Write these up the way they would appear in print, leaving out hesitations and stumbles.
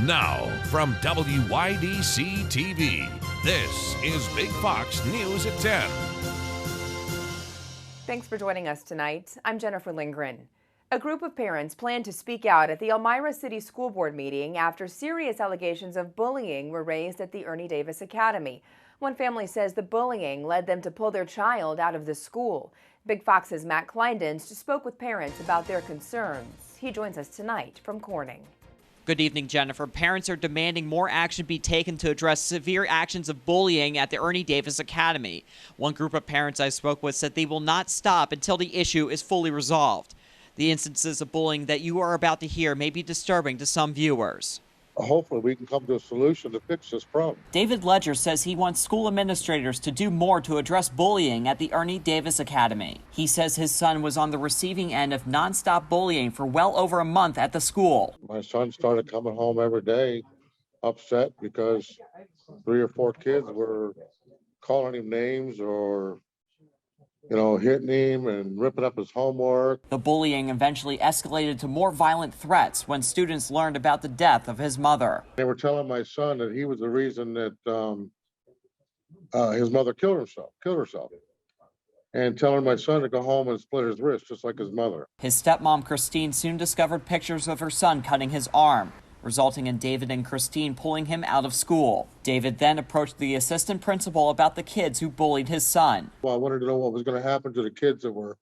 Now, from WYDC TV, this is Big Fox News at 10. Thanks for joining us tonight. I'm Jennifer Lindgren. A group of parents plan to speak out at the Elmira City School Board meeting after serious allegations of bullying were raised at the Ernie Davis Academy. One family says the bullying led them to pull their child out of the school. Big Fox's Matt Kleindens spoke with parents about their concerns. He joins us tonight from Corning. Good evening, Jennifer. Parents are demanding more action be taken to address severe actions of bullying at the Ernie Davis Academy. One group of parents I spoke with said they will not stop until the issue is fully resolved. The instances of bullying that you are about to hear may be disturbing to some viewers. Hopefully we can come to a solution to fix this problem. David Ledger says he wants school administrators to do more to address bullying at the Ernie Davis Academy. He says his son was on the receiving end of nonstop bullying for well over a month at the school. My son started coming home every day upset because 3 or 4 kids were calling him names or hitting him and ripping up his homework. The bullying eventually escalated to more violent threats when students learned about the death of his mother. They were telling my son that he was the reason that his mother killed herself, and telling my son to go home and split his wrist just like his mother. His stepmom, Christine, soon discovered pictures of her son cutting his arm, resulting in David and Christine pulling him out of school. David then approached the assistant principal about the kids who bullied his son. Well, I wanted to know what was going to happen to the kids that were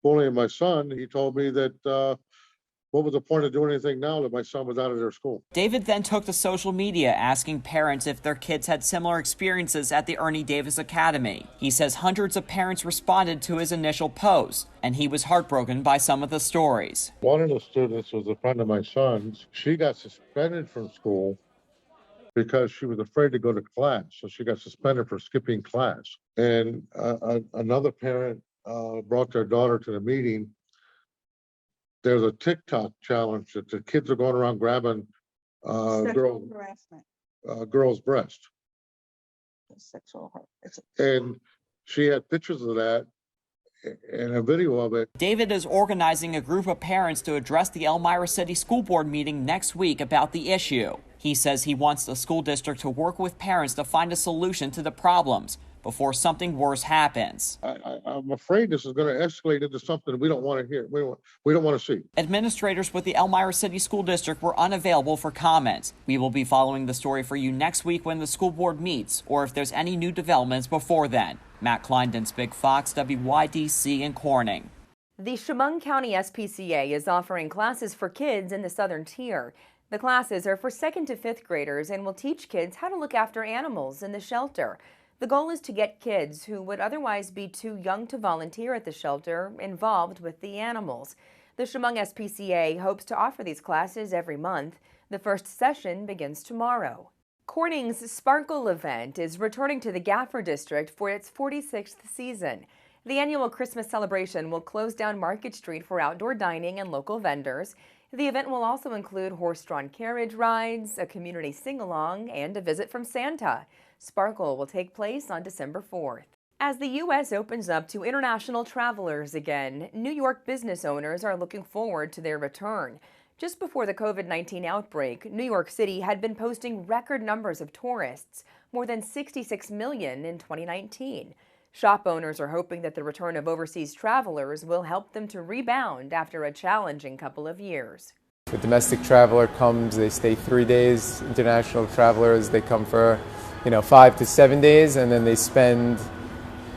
bullying my son. He told me that what was the point of doing anything now that my son was out of their school? David then took to social media asking parents if their kids had similar experiences at the Ernie Davis Academy. He says hundreds of parents responded to his initial post, and he was heartbroken by some of the stories. One of the students was a friend of my son's. She got suspended from school because she was afraid to go to class, so she got suspended for skipping class. And another parent brought their daughter to the meeting. There's a TikTok challenge that the kids are going around grabbing girls' breast. Sexual harassment. And she had pictures of that and a video of it. David is organizing a group of parents to address the Elmira City School Board meeting next week about the issue. He says he wants the school district to work with parents to find a solution to the problems before something worse happens. I'm afraid this is going to escalate into something we don't want to hear. We don't want to see. Administrators with the Elmira City School District were unavailable for comments. We will be following the story for you next week when the school board meets, or if there's any new developments before then. Matt Kleindens, Big Fox, WYDC in Corning. The Chemung County SPCA is offering classes for kids in the Southern Tier. The classes are for 2nd to 5th graders and will teach kids how to look after animals in the shelter. The goal is to get kids who would otherwise be too young to volunteer at the shelter involved with the animals. The Chemung SPCA hopes to offer these classes every month. The first session begins tomorrow. Corning's Sparkle event is returning to the Gaffer District for its 46th season. The annual Christmas celebration will close down Market Street for outdoor dining and local vendors. The event will also include horse-drawn carriage rides, a community sing-along, and a visit from Santa. Sparkle will take place on December 4th. As the U.S. opens up to international travelers again, New York business owners are looking forward to their return. Just before the COVID-19 outbreak, New York City had been posting record numbers of tourists, more than 66 million in 2019. Shop owners are hoping that the return of overseas travelers will help them to rebound after a challenging couple of years. The domestic traveler comes, they stay 3 days. International travelers, they come for 5 to 7 days, and then they spend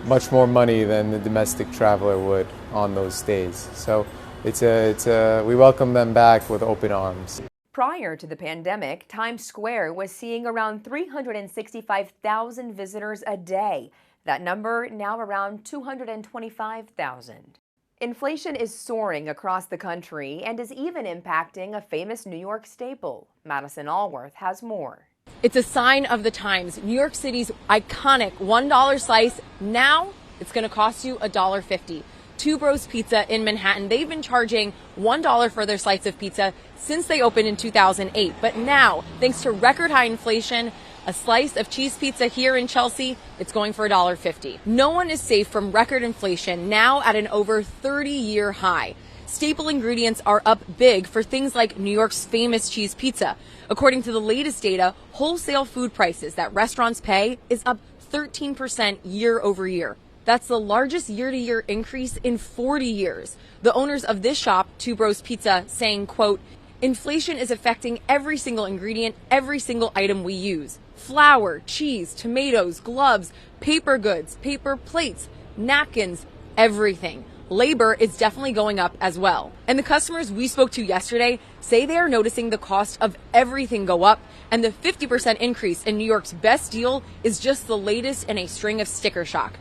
much more money than the domestic traveler would on those stays. So we welcome them back with open arms. Prior to the pandemic, Times Square was seeing around 365,000 visitors a day. That number now around 225,000. Inflation is soaring across the country and is even impacting a famous New York staple. Madison Allworth has more. It's a sign of the times. New York City's iconic $1 slice, now it's going to cost you $1.50. Two Bros Pizza in Manhattan, they've been charging $1 for their slice of pizza since they opened in 2008. But now, thanks to record high inflation, a slice of cheese pizza here in Chelsea, it's going for $1.50. No one is safe from record inflation, now at an over 30-year high. staple ingredients are up big for things like New York's famous cheese pizza. According to the latest data, wholesale food prices that restaurants pay is up 13% year over year. That's the largest year-to-year increase in 40 years. The owners of this shop, Two Bros Pizza, saying, quote, inflation is affecting every single ingredient, every single item we use. Flour, cheese, tomatoes, gloves, paper goods, paper plates, napkins, everything. Labor is definitely going up as well. And the customers we spoke to yesterday say they are noticing the cost of everything go up, and the 50% increase in New York's best deal is just the latest in a string of sticker shock.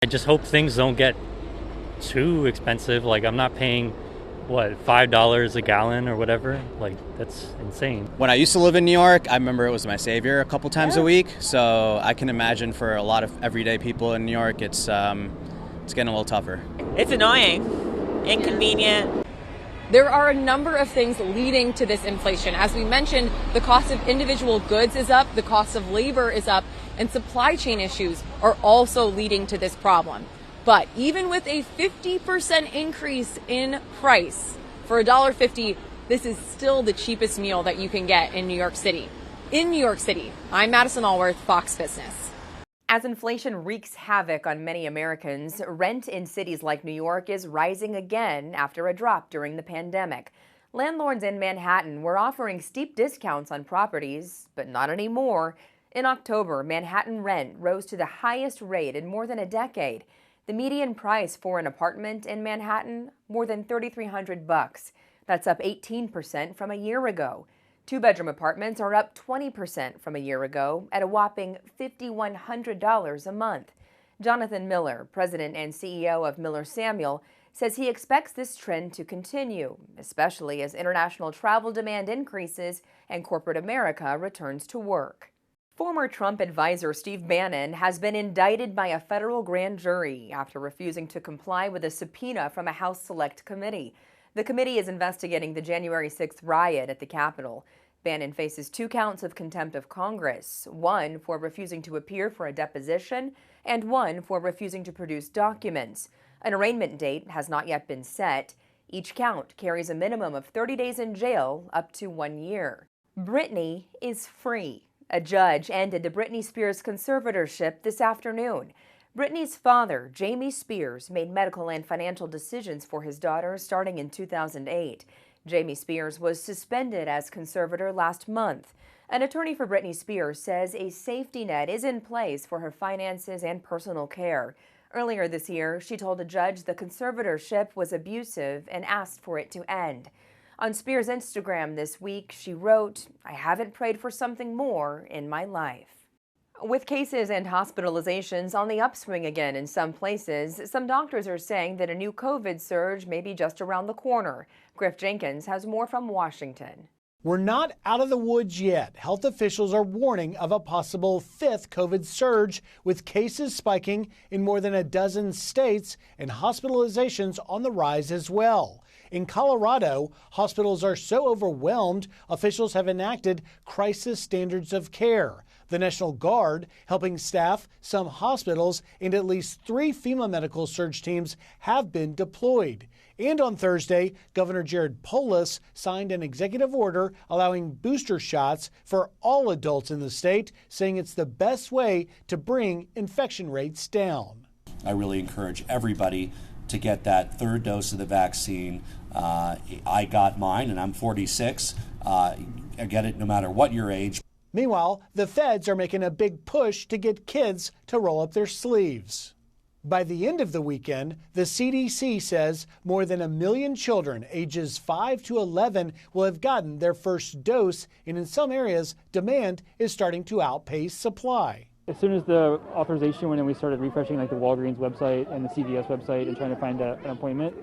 I just hope things don't get too expensive. Like, I'm not paying, $5 a gallon or whatever? Like, that's insane. When I used to live in New York, I remember it was my savior a couple times a week. So I can imagine for a lot of everyday people in New York, it's getting a little tougher. It's annoying, inconvenient. There are a number of things leading to this inflation. As we mentioned, the cost of individual goods is up, the cost of labor is up, and supply chain issues are also leading to this problem. But even with a 50% increase in price for $1.50, this is still the cheapest meal that you can get in New York City. In New York City, I'm Madison Allworth, Fox Business. As inflation wreaks havoc on many Americans, rent in cities like New York is rising again after a drop during the pandemic. Landlords in Manhattan were offering steep discounts on properties, but not anymore. In October, Manhattan rent rose to the highest rate in more than a decade. The median price for an apartment in Manhattan, more than $3,300. That's up 18% from a year ago. Two-bedroom apartments are up 20% from a year ago at a whopping $5,100 a month. Jonathan Miller, president and CEO of Miller Samuel, says he expects this trend to continue, especially as international travel demand increases and corporate America returns to work. Former Trump advisor Steve Bannon has been indicted by a federal grand jury after refusing to comply with a subpoena from a House Select Committee. The committee is investigating the January 6th riot at the Capitol. Bannon faces 2 counts of contempt of Congress, 1 for refusing to appear for a deposition and 1 for refusing to produce documents. An arraignment date has not yet been set. Each count carries a minimum of 30 days in jail, up to 1 year. Britney is free. A judge ended the Britney Spears conservatorship this afternoon. Britney's father, Jamie Spears, made medical and financial decisions for his daughter starting in 2008. Jamie Spears was suspended as conservator last month. An attorney for Britney Spears says a safety net is in place for her finances and personal care. Earlier this year, she told a judge the conservatorship was abusive and asked for it to end. On Spears' Instagram this week, she wrote, "I haven't prayed for something more in my life." With cases and hospitalizations on the upswing again in some places, some doctors are saying that a new COVID surge may be just around the corner. Griff Jenkins has more from Washington. We're not out of the woods yet. Health officials are warning of a possible 5th COVID surge, with cases spiking in more than a dozen states and hospitalizations on the rise as well. In Colorado, hospitals are so overwhelmed, officials have enacted crisis standards of care. The National Guard helping staff some hospitals, and at least 3 FEMA medical surge teams have been deployed. And on Thursday, Governor Jared Polis signed an executive order allowing booster shots for all adults in the state, saying it's the best way to bring infection rates down. I really encourage everybody to get that 3rd dose of the vaccine. I got mine, and I'm 46. I get it no matter what your age. Meanwhile, the feds are making a big push to get kids to roll up their sleeves. By the end of the weekend, the CDC says more than 1 million children ages 5 to 11 will have gotten their first dose, and in some areas, demand is starting to outpace supply. As soon as the authorization went in, we started refreshing the Walgreens website and the CVS website and trying to find an appointment.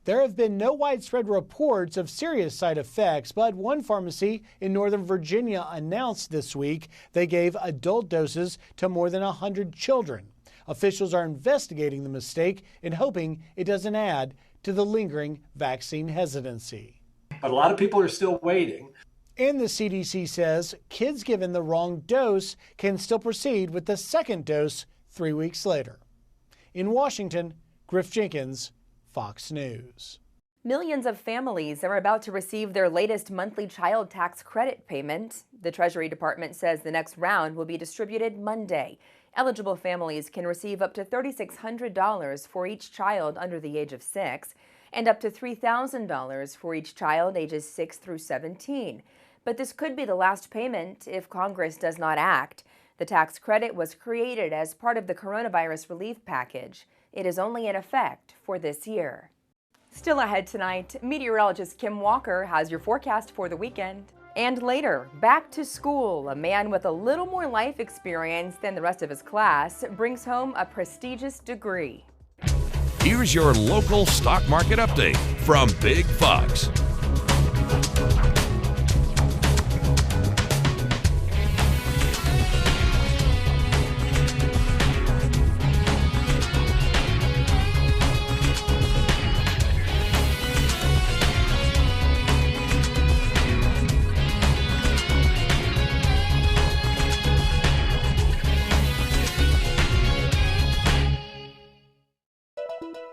There have been no widespread reports of serious side effects, but one pharmacy in Northern Virginia announced this week they gave adult doses to more than 100 children. Officials are investigating the mistake and hoping it doesn't add to the lingering vaccine hesitancy. But a lot of people are still waiting. And the CDC says kids given the wrong dose can still proceed with the second dose 3 weeks later. In Washington, Griff Jenkins, Fox News. Millions of families are about to receive their latest monthly child tax credit payment. The Treasury Department says the next round will be distributed Monday. Eligible families can receive up to $3,600 for each child under the age of 6 and up to $3,000 for each child ages 6 through 17. But this could be the last payment if Congress does not act. The tax credit was created as part of the coronavirus relief package. It is only in effect for this year. Still ahead tonight, meteorologist Kim Walker has your forecast for the weekend. And later, back to school, a man with a little more life experience than the rest of his class brings home a prestigious degree. Here's your local stock market update from Big Fox.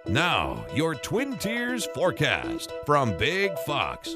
Now, your Twin Tiers forecast from Big Fox.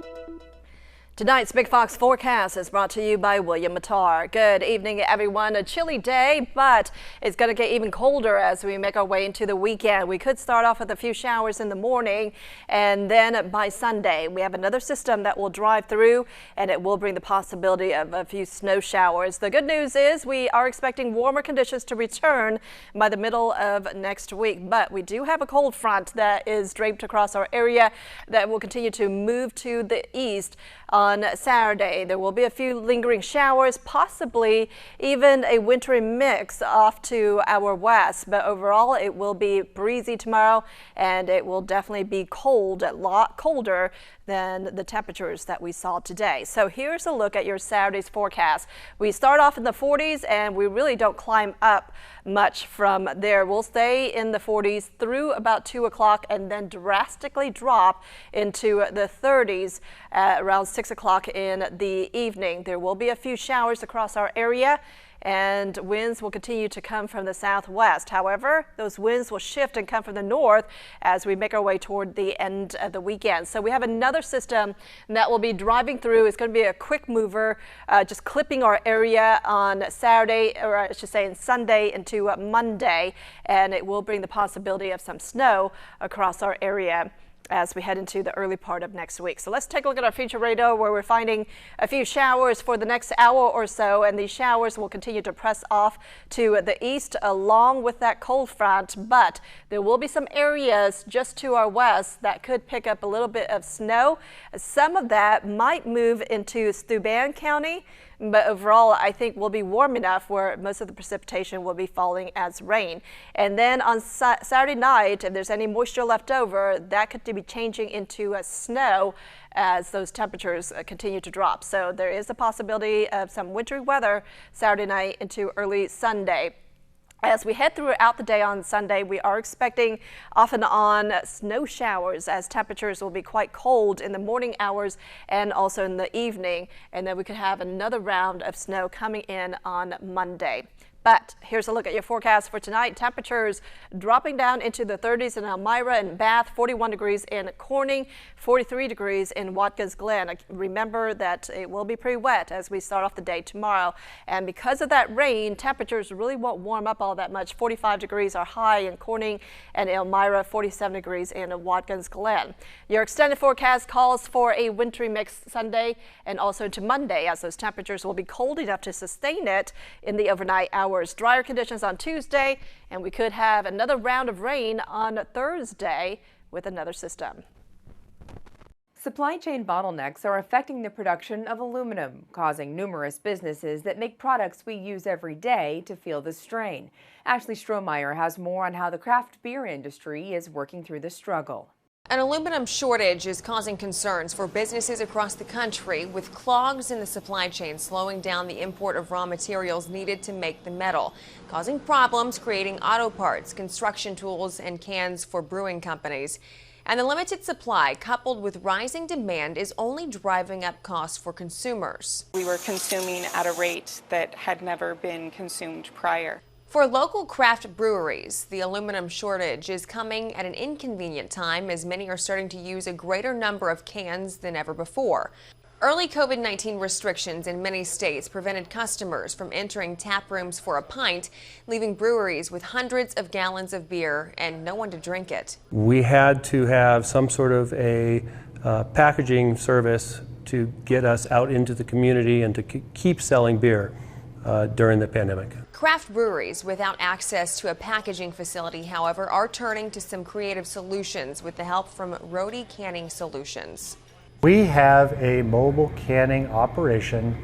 Tonight's Big Fox forecast is brought to you by William Mattar. Good evening, everyone. A chilly day, but it's going to get even colder as we make our way into the weekend. We could start off with a few showers in the morning, and then by Sunday, we have another system that will drive through, and it will bring the possibility of a few snow showers. The good news is we are expecting warmer conditions to return by the middle of next week, but we do have a cold front that is draped across our area that will continue to move to the east. On Saturday, there will be a few lingering showers, possibly even a wintry mix off to our west. But overall, it will be breezy tomorrow, and it will definitely be cold, a lot colder than the temperatures that we saw today. So here's a look at your Saturday's forecast. We start off in the 40s, and we really don't climb up much from there. We'll stay in the 40s through about 2 o'clock and then drastically drop into the 30s at around 6 o'clock in the evening. There will be a few showers across our area, and winds will continue to come from the southwest. However, those winds will shift and come from the north as we make our way toward the end of the weekend. So we have another system that will be driving through. It's going to be a quick mover, just clipping our area on Saturday, or I should say on Sunday into Monday, and it will bring the possibility of some snow across our area as we head into the early part of next week. So let's take a look at our future radar, where we're finding a few showers for the next hour or so, and these showers will continue to press off to the east along with that cold front, but there will be some areas just to our west that could pick up a little bit of snow. Some of that might move into Steuben County, but overall, I think we'll be warm enough where most of the precipitation will be falling as rain. And then on Saturday night, if there's any moisture left over, that could be changing into snow as those temperatures continue to drop. So there is a possibility of some wintry weather Saturday night into early Sunday. As we head throughout the day on Sunday, we are expecting off and on snow showers as temperatures will be quite cold in the morning hours and also in the evening. And then we could have another round of snow coming in on Monday. But here's a look at your forecast for tonight. Temperatures dropping down into the 30s in Elmira and Bath, 41 degrees in Corning, 43 degrees in Watkins Glen. Remember that it will be pretty wet as we start off the day tomorrow. And because of that rain, temperatures really won't warm up all that much. 45 degrees are high in Corning and Elmira, 47 degrees in Watkins Glen. Your extended forecast calls for a wintry mix Sunday and also into Monday, as those temperatures will be cold enough to sustain it in the overnight hours. Drier conditions on Tuesday, and we could have another round of rain on Thursday with another system. Supply chain bottlenecks are affecting the production of aluminum, causing numerous businesses that make products we use every day to feel the strain. Ashley Strohmeyer has more on how the craft beer industry is working through the struggle. An aluminum shortage is causing concerns for businesses across the country, with clogs in the supply chain slowing down the import of raw materials needed to make the metal, causing problems creating auto parts, construction tools, and cans for brewing companies. And the limited supply, coupled with rising demand, is only driving up costs for consumers. We were consuming at a rate that had never been consumed prior. For local craft breweries, the aluminum shortage is coming at an inconvenient time as many are starting to use a greater number of cans than ever before. Early COVID-19 restrictions in many states prevented customers from entering tap rooms for a pint, leaving breweries with hundreds of gallons of beer and no one to drink it. We had to have some sort of a packaging service to get us out into the community and to keep selling beer during the pandemic. Craft breweries without access to a packaging facility, however, are turning to some creative solutions with the help from Roadie Canning Solutions. We have a mobile canning operation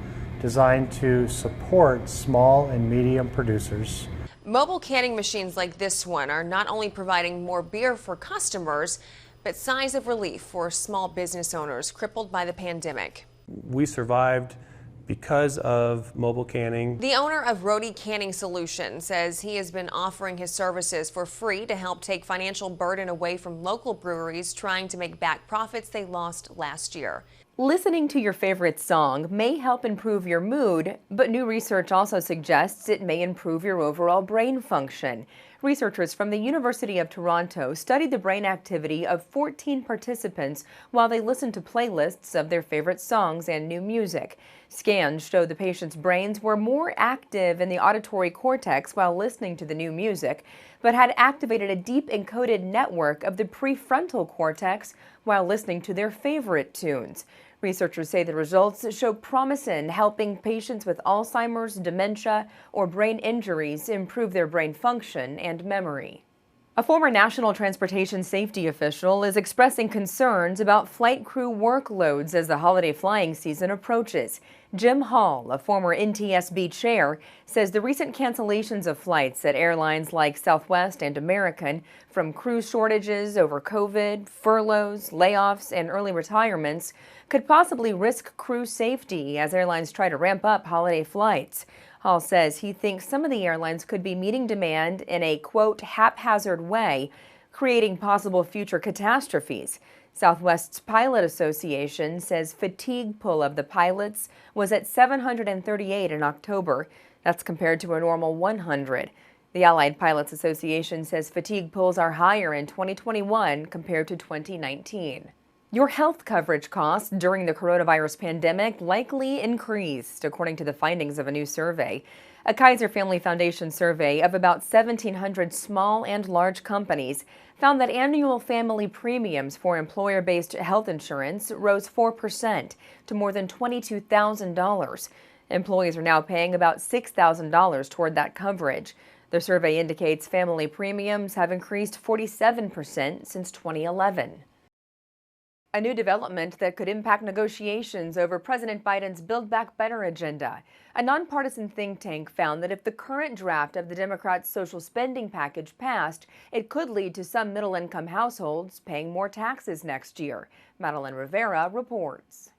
designed to support small and medium producers. Mobile canning machines like this one are not only providing more beer for customers, but signs of relief for small business owners crippled by the pandemic. We survived because of mobile canning. The owner of Roadie Canning Solutions says he has been offering his services for free to help take financial burden away from local breweries trying to make back profits they lost last year. Listening to your favorite song may help improve your mood, but new research also suggests it may improve your overall brain function. Researchers from the University of Toronto studied the brain activity of 14 participants while they listened to playlists of their favorite songs and new music. Scans showed the patients' brains were more active in the auditory cortex while listening to the new music, but had activated a deep encoded network of the prefrontal cortex while listening to their favorite tunes. Researchers say the results show promise in helping patients with Alzheimer's, dementia, or brain injuries improve their brain function and memory. A former National Transportation Safety official is expressing concerns about flight crew workloads as the holiday flying season approaches. Jim Hall, a former NTSB chair, says the recent cancellations of flights at airlines like Southwest and American, from crew shortages over COVID, furloughs, layoffs, and early retirements, could possibly risk crew safety as airlines try to ramp up holiday flights. Hall says he thinks some of the airlines could be meeting demand in a, quote, haphazard way, creating possible future catastrophes. Southwest's Pilot Association says fatigue pull of the pilots was at 738 in October. That's compared to a normal 100. The Allied Pilots Association says fatigue pulls are higher in 2021 compared to 2019. Your health coverage costs during the coronavirus pandemic likely increased, according to the findings of a new survey. A Kaiser Family Foundation survey of about 1,700 small and large companies found that annual family premiums for employer-based health insurance rose 4% to more than $22,000. Employees are now paying about $6,000 toward that coverage. The survey indicates family premiums have increased 47% since 2011. A new development that could impact negotiations over President Biden's Build Back Better agenda. A nonpartisan think tank found that if the current draft of the Democrats' social spending package passed, it could lead to some middle-income households paying more taxes next year. Madeline Rivera reports.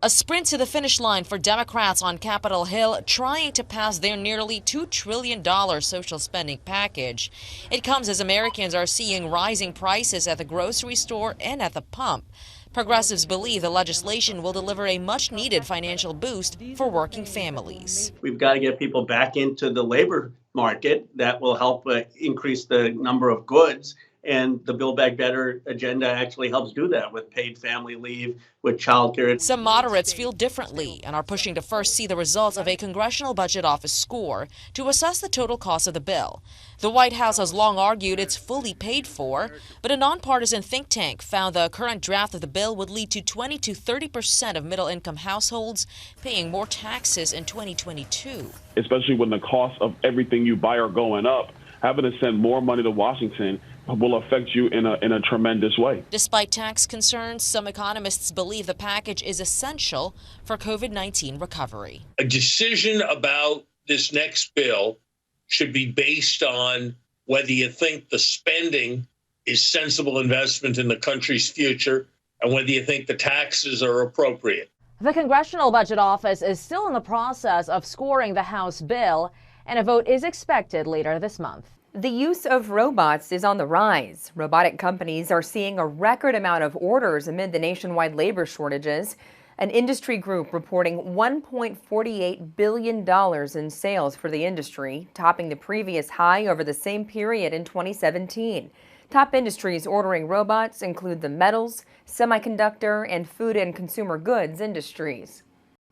A sprint to the finish line for Democrats on Capitol Hill trying to pass their nearly $2 trillion social spending package. It comes as Americans are seeing rising prices at the grocery store and at the pump. Progressives believe the legislation will deliver a much-needed financial boost for working families. We've got to get people back into the labor market. That will help increase the number of goods. And the Build Back Better agenda actually helps do that with paid family leave, with childcare. Some moderates feel differently and are pushing to first see the results of a Congressional Budget Office score to assess the total cost of the bill. The White House has long argued it's fully paid for, but a nonpartisan think tank found the current draft of the bill would lead to 20 to 30% of middle-income households paying more taxes in 2022. Especially when the cost of everything you buy are going up, having to send more money to Washington will affect you in a tremendous way. Despite tax concerns, some economists believe the package is essential for COVID-19 recovery. A decision about this next bill should be based on whether you think the spending is sensible investment in the country's future and whether you think the taxes are appropriate. The Congressional Budget Office is still in the process of scoring the House bill, and a vote is expected later this month. The use of robots is on the rise. Robotic companies are seeing a record amount of orders amid the nationwide labor shortages. An industry group reporting $1.48 billion in sales for the industry, topping the previous high over the same period in 2017. Top industries ordering robots include the metals, semiconductor, and food and consumer goods industries.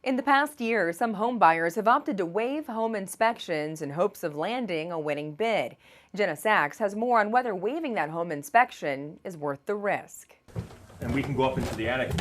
In the past year, some home buyers have opted to waive home inspections in hopes of landing a winning bid. Jenna Sachs has more on whether waiving that home inspection is worth the risk. And we can go up into the attic.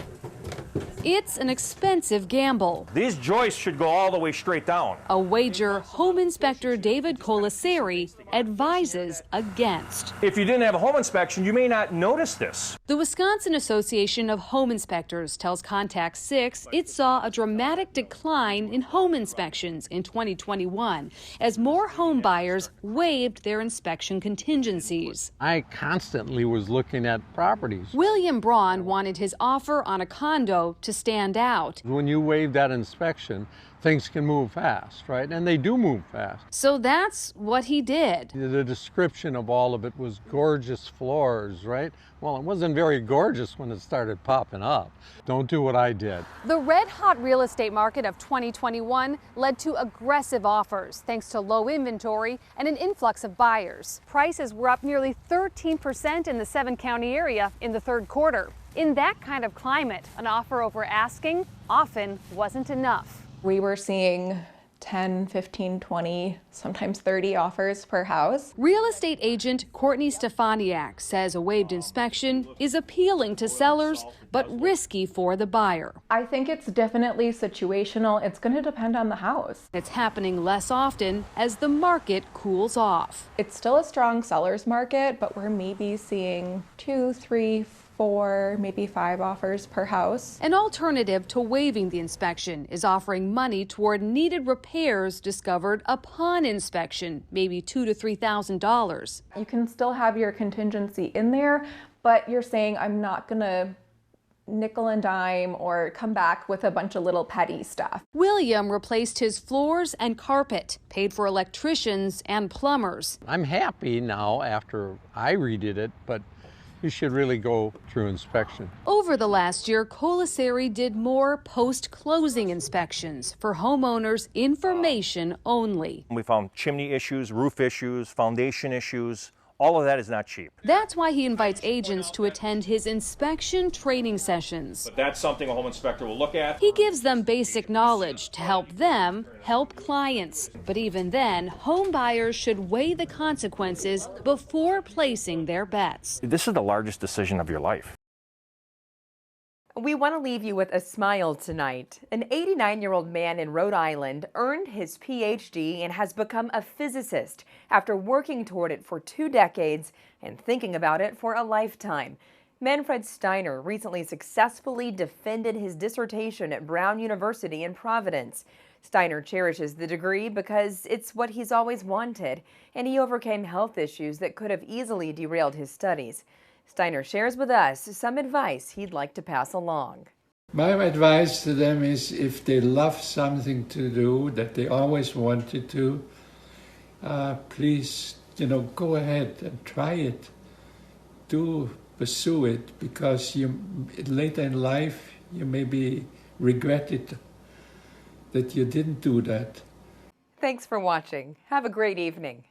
It's an expensive gamble. These joists should go all the way straight down. A wager home inspector David Colaseri advises against. If you didn't have a home inspection, you may not notice this. The Wisconsin Association of Home Inspectors tells Contact 6 it saw a dramatic decline in home inspections in 2021 as more home buyers waived their inspection contingencies. I constantly was looking at properties. William Braun wanted his offer on a condo to stand out. When you waive that inspection, things can move fast, right? And they do move fast. So that's what he did. The description of all of it was gorgeous floors, right? Well, it wasn't very gorgeous when it started popping up. Don't do what I did. The red-hot real estate market of 2021 led to aggressive offers thanks to low inventory and an influx of buyers. Prices were up nearly 13% in the 7-county area in the third quarter. In that kind of climate, an offer over asking often wasn't enough. We were seeing 10, 15, 20, sometimes 30 offers per house. Real estate agent Courtney Stefaniak says a waived inspection is appealing to sellers, but risky for the buyer. I think it's definitely situational. It's going to depend on the house. It's happening less often as the market cools off. It's still a strong seller's market, but we're maybe seeing 2, 3, 4, maybe 5 offers per house. An alternative to waiving the inspection is offering money toward needed repairs discovered upon inspection, maybe $2,000 to $3,000. You can still have your contingency in there, but you're saying I'm not going to nickel and dime or come back with a bunch of little petty stuff. William replaced his floors and carpet, paid for electricians and plumbers. I'm happy now after I redid it, but you should really go through inspection. Over the last year, Colaseri did more post-closing inspections for homeowners information only. We found chimney issues, roof issues, foundation issues. All of that is not cheap. That's why he invites agents to attend his inspection training sessions. But that's something a home inspector will look at. He gives them basic knowledge to help them help clients. But even then, home buyers should weigh the consequences before placing their bets. This is the largest decision of your life. We want to leave you with a smile tonight. An 89-year-old man in Rhode Island earned his PhD and has become a physicist after working toward it for 2 decades and thinking about it for a lifetime. Manfred Steiner recently successfully defended his dissertation at Brown University in Providence. Steiner cherishes the degree because it's what he's always wanted, and he overcame health issues that could have easily derailed his studies. Steiner shares with us some advice he'd like to pass along. My advice to them is if they love something to do that they always wanted to, please, go ahead and try it. Pursue it, because later in life you maybe regret it that you didn't do that. Thanks for watching. Have a great evening.